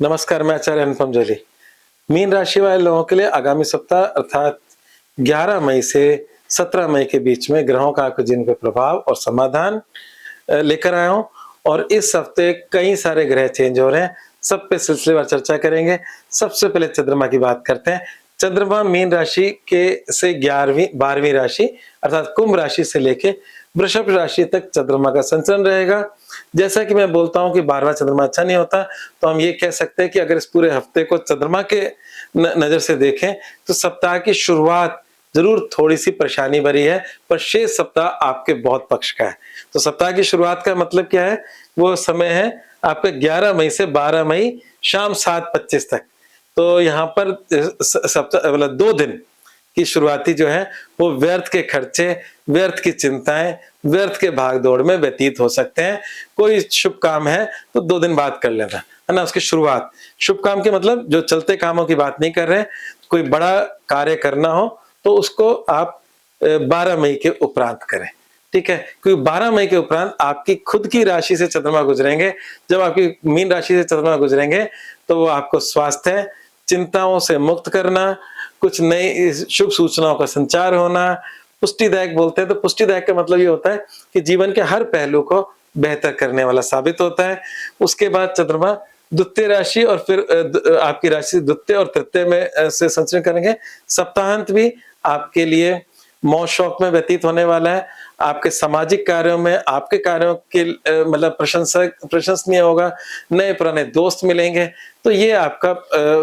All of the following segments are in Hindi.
नमस्कार, मैं आचार्य अनुपम जोली। मीन राशि वाले लोगों के लिए आगामी सप्ताह अर्थात 11 मई से 17 मई के बीच में ग्रहों का आपके जीवन पे प्रभाव और समाधान लेकर आया हूँ। और इस हफ्ते कई सारे ग्रह चेंज हो रहे हैं, सब पे सिलसिलेवार चर्चा करेंगे। सबसे पहले चंद्रमा की बात करते हैं। चंद्रमा मीन राशि के से 11वीं 12वीं राशि अर्थात कुंभ राशि से लेके वृषभ राशि तक चंद्रमा का संचरण रहेगा। जैसा कि मैं बोलता हूं कि 12वां चंद्रमा अच्छा नहीं होता, तो हम ये कह सकते हैं कि अगर इस पूरे हफ्ते को चंद्रमा के नजर से देखें तो सप्ताह की शुरुआत जरूर थोड़ी सी परेशानी भरी है, पर शेष सप्ताह आपके बहुत पक्ष का है। तो सप्ताह की शुरुआत का मतलब क्या है? वो समय है आपके 11 मई से 12 मई शाम 7:25 तक। तो यहाँ पर सप्ताह मतलब 2 दिन की शुरुआती जो है वो व्यर्थ के खर्चे, व्यर्थ की चिंताएं, व्यर्थ के भागदौड़ में व्यतीत हो सकते हैं। कोई शुभ काम है तो 2 दिन बाद कर लेना, है ना। उसकी शुरुआत शुभ काम के मतलब जो चलते कामों की बात नहीं कर रहे हैं। कोई बड़ा कार्य करना हो तो उसको आप 12 मई के उपरांत करें, ठीक है। क्योंकि 12 मई के उपरांत आपकी खुद की राशि से चंद्रमा गुजरेंगे। जब आपकी मीन राशि से चंद्रमा गुजरेंगे तो वो आपको स्वास्थ्य, चिंताओं से मुक्त करना, कुछ नई शुभ सूचनाओं का संचार होना, पुष्टिदायक बोलते हैं। तो पुष्टिदायक का मतलब ये होता है कि जीवन के हर पहलू को बेहतर करने वाला साबित होता है। उसके बाद चंद्रमा द्वितीय राशि और फिर आपकी राशि द्वितीय और तृतीय में से संचरण करेंगे। सप्ताहांत भी आपके लिए मौज शौक में व्यतीत होने वाला है। आपके सामाजिक कार्यों में आपके कार्यों के मतलब प्रशंसनीय होगा। नए पुराने दोस्त मिलेंगे। तो ये आपका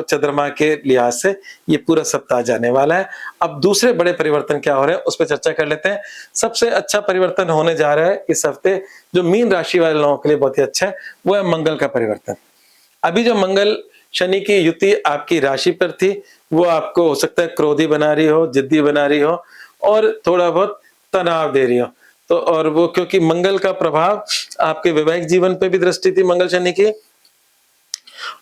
चंद्रमा के लिहाज से ये पूरा सप्ताह जाने वाला है। अब दूसरे बड़े परिवर्तन क्या हो रहे हैं उस पर चर्चा कर लेते हैं। सबसे अच्छा परिवर्तन होने जा रहा है इस हफ्ते, जो मीन राशि वाले लोगों के लिए बहुत ही अच्छा है, वो है मंगल का परिवर्तन। अभी जो मंगल शनि की युति आपकी राशि पर थी, वो आपको हो सकता है क्रोधी बना रही हो, जिद्दी बना रही हो और थोड़ा बहुत तनाव दे रही हो। तो और वो क्योंकि मंगल का प्रभाव आपके वैवाहिक जीवन पे भी दृष्टि थी मंगल शनि की,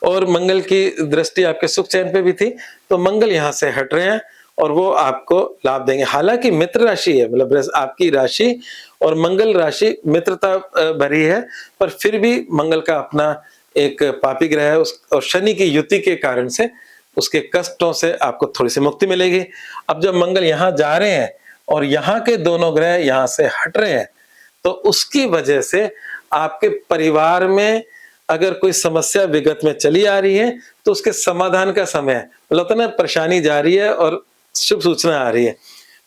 और मंगल की दृष्टि आपके सुख चैन पे भी थी। तो मंगल यहाँ से हट रहे हैं और वो आपको लाभ देंगे। हालांकि मित्र राशि है, मतलब आपकी राशि और मंगल राशि मित्रता भरी है, पर फिर भी मंगल का अपना एक पापी ग्रह है और शनि की युति के कारण से उसके कष्टों से आपको थोड़ी सी मुक्ति मिलेगी। अब जब मंगल यहाँ जा रहे हैं और यहाँ के दोनों ग्रह यहाँ से हट रहे हैं, तो उसकी वजह से आपके परिवार में अगर कोई समस्या विगत में चली आ रही है तो उसके समाधान का समय है। मतलब ना, परेशानी जा रही है और शुभ सूचना आ रही है।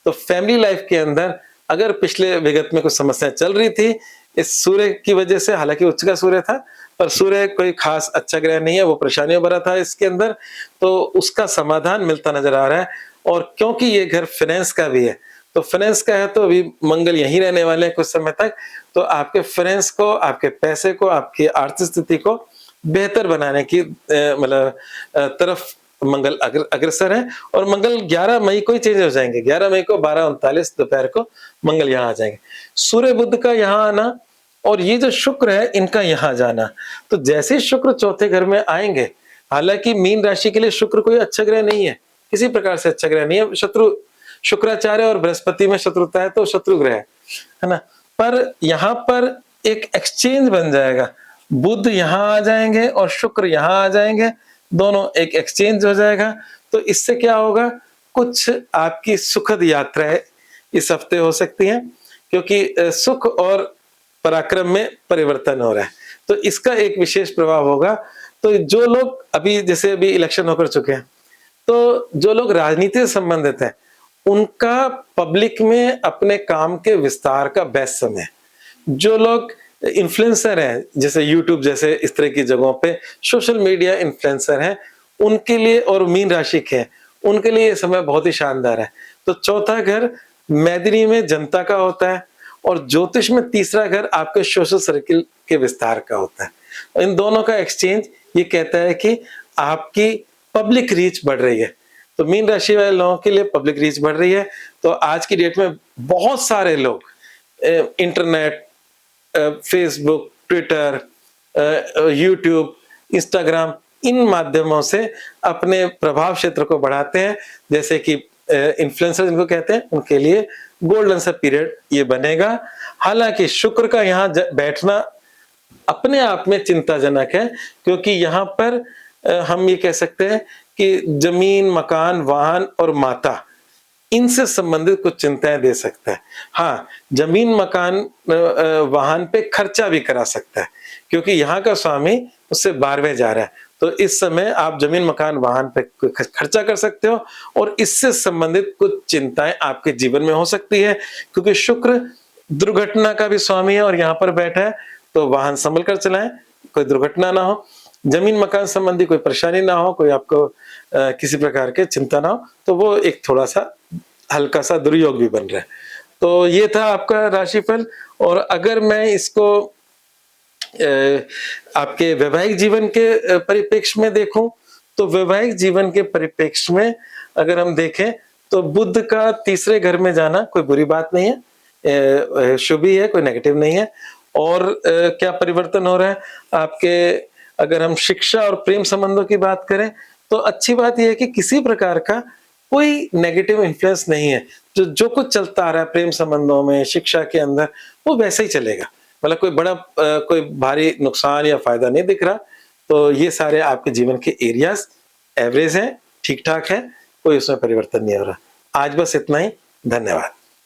तो फैमिली लाइफ के अंदर अगर पिछले विगत में कुछ समस्या चल रही थी इस सूर्य की वजह से, हालांकि उच्च का सूर्य था पर सूर्य कोई खास अच्छा ग्रह नहीं है, वो परेशानियों भरा था इसके अंदर, तो उसका समाधान मिलता नजर आ रहा है। और क्योंकि ये घर फाइनेंस का भी है, तो फाइनेंस का है तो अभी मंगल यहीं रहने वाले हैं कुछ समय तक। तो आपके फाइनेंस को, आपके पैसे को, आपकी आर्थिक स्थिति को बेहतर बनाने की मतलब तरफ मंगल अग्रसर है। और मंगल 11 मई को ही चेंज हो जाएंगे। 11 मई को 12:39 दोपहर को मंगल यहाँ आ जाएंगे। सूर्य बुध का यहाँ आना और ये जो शुक्र है इनका यहाँ जाना, तो जैसे शुक्र चौथे घर में आएंगे, हालांकि मीन राशि के लिए शुक्र कोई अच्छा ग्रह नहीं है, किसी प्रकार से अच्छा ग्रह नहीं है। शत्रु शुक्राचार्य और बृहस्पति में शत्रुता है तो शत्रु ग्रह है ना। पर यहाँ पर एक एक्सचेंज बन जाएगा, बुध यहाँ आ जाएंगे और शुक्र यहाँ आ जाएंगे, दोनों एक एक्सचेंज हो जाएगा। तो इससे क्या होगा, कुछ आपकी सुखद यात्राएं इस हफ्ते हो सकती हैं, क्योंकि सुख और पराक्रम में परिवर्तन हो रहा है। तो इसका एक विशेष प्रभाव होगा। तो जो लोग अभी जैसे अभी इलेक्शन होकर चुके हैं, तो जो लोग राजनीति से संबंधित हैं उनका पब्लिक में अपने काम के विस्तार का बेस्ट समय है। जो लोग इन्फ्लुएंसर हैं, जैसे यूट्यूब जैसे इस तरह की जगहों पे सोशल मीडिया इन्फ्लुएंसर हैं, उनके लिए, और मीन राशि के हैं, उनके लिए ये समय बहुत ही शानदार है। तो चौथा घर मैदिनी में जनता का होता है और ज्योतिष में तीसरा घर आपके सोशल सर्किल के विस्तार का होता है। इन दोनों का एक्सचेंज ये कहता है कि आपकी पब्लिक रीच बढ़ रही है। तो मीन राशि वाले लोगों के लिए पब्लिक रीच बढ़ रही है। तो आज की डेट में बहुत सारे लोग internet, Facebook, Twitter, YouTube, Instagram, इन माध्यमों से अपने प्रभाव क्षेत्र को बढ़ाते हैं। जैसे कि इन्फ्लुएंसर जिनको कहते हैं, उनके लिए गोल्डन सा पीरियड ये बनेगा। हालांकि शुक्र का यहाँ बैठना अपने आप में चिंताजनक है, क्योंकि यहाँ पर हम ये कह सकते हैं कि जमीन, मकान, वाहन और माता, इनसे संबंधित कुछ चिंताएं दे सकता है। हाँ, जमीन, मकान, वाहन पे खर्चा भी करा सकता है, क्योंकि यहाँ का स्वामी उससे 12वें जा रहा है। तो इस समय आप जमीन, मकान, वाहन पे खर्चा कर सकते हो और इससे संबंधित कुछ चिंताएं आपके जीवन में हो सकती है, क्योंकि शुक्र दुर्घटना का भी स्वामी है और यहाँ पर बैठा है। तो वाहन संभल कर चलाएं, कोई दुर्घटना ना हो, जमीन मकान संबंधी कोई परेशानी ना हो, कोई आपको किसी प्रकार के चिंता ना हो, तो वो एक थोड़ा सा हल्का सा दुर्योग भी बन रहा है। तो ये था आपका राशिफल। और अगर मैं इसको आपके वैवाहिक जीवन के परिप्रेक्ष्य में देखूं, तो वैवाहिक जीवन के परिप्रेक्ष्य में अगर हम देखें तो बुध का तीसरे घर में जाना कोई बुरी बात नहीं है, शुभ ही है, कोई नेगेटिव नहीं है। और क्या परिवर्तन हो रहा है आपके, अगर हम शिक्षा और प्रेम संबंधों की बात करें तो अच्छी बात यह है कि किसी प्रकार का कोई नेगेटिव इन्फ्लुएंस नहीं है। जो कुछ चलता आ रहा है प्रेम संबंधों में, शिक्षा के अंदर, वो वैसे ही चलेगा। मतलब कोई बड़ा कोई भारी नुकसान या फायदा नहीं दिख रहा। तो ये सारे आपके जीवन के एरियाज एवरेज हैं, ठीक ठाक है, कोई उसमें परिवर्तन नहीं हो रहा। आज बस इतना ही, धन्यवाद।